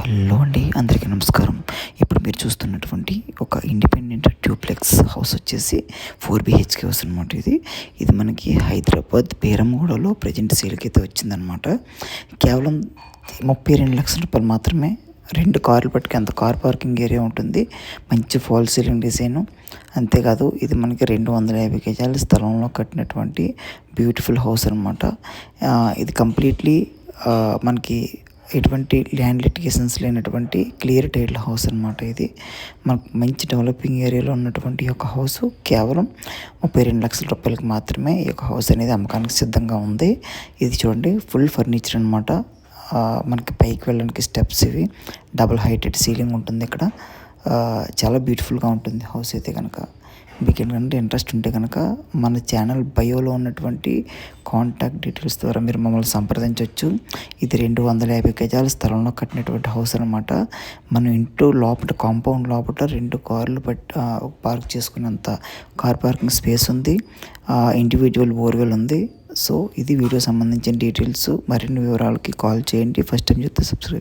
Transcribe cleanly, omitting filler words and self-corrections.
Hello అండి, అందరికీ నమస్కారం. ఇప్పుడు మీరు చూస్తున్నటువంటి ఒక ఇండిపెండెంట్ డ్యూప్లెక్స్ హౌస్ వచ్చేసి 4 BHK హౌస్ అనమాట. ఇది మనకి హైదరాబాద్ బేరంగూడలో ప్రజెంట్ సేల్కి అయితే వచ్చిందనమాట. కేవలం 32 లక్షల రూపాయలు మాత్రమే. 2 కార్లు పట్టుకు అంత కార్ పార్కింగ్ ఏరియా ఉంటుంది. మంచి ఫాల్ సీలింగ్ డిజైను. అంతేకాదు ఇది మనకి 250 గజాల స్థలంలో కట్టినటువంటి బ్యూటిఫుల్ హౌస్ అనమాట. ఇది కంప్లీట్లీ మనకి ఎటువంటి ల్యాండ్ లిటిగేషన్స్ లేనటువంటి క్లియర్ టైటిల్ హౌస్ అనమాట. ఇది మనకు మంచి డెవలపింగ్ ఏరియాలో ఉన్నటువంటి ఒక హౌస్ కేవలం 32 లక్షల రూపాయలకి మాత్రమే ఈ యొక్క హౌస్ అనేది అమ్మకానికి సిద్ధంగా ఉంది. ఇది చూడండి, ఫుల్ ఫర్నిచర్ అనమాట. మనకి పైకి వెళ్ళడానికి స్టెప్స్, ఇవి డబుల్ హైటెడ్ సీలింగ్ ఉంటుంది ఇక్కడ. చాలా బ్యూటిఫుల్గా ఉంటుంది హౌస్ అయితే కనుక. మీకు ఏంటంటే ఇంట్రెస్ట్ ఉంటే కనుక మన ఛానల్ బయోలో ఉన్నటువంటి కాంటాక్ట్ డీటెయిల్స్ ద్వారా మీరు మమ్మల్ని సంప్రదించవచ్చు. ఇది 250 గజాల స్థలంలో కట్టినటువంటి హౌస్ అనమాట. మనం ఇంటూ లోపల కాంపౌండ్ లోపల 2 కార్లు పార్క్ చేసుకున్నంత కార్ పార్కింగ్ స్పేస్ ఉంది. ఇండివిజువల్ బోర్వెల్ ఉంది. సో ఇది వీడియో సంబంధించిన డీటెయిల్స్. మరిన్ని వివరాలకి కాల్ చేయండి. ఫస్ట్ టైం చూస్తే సబ్స్క్రైబ్.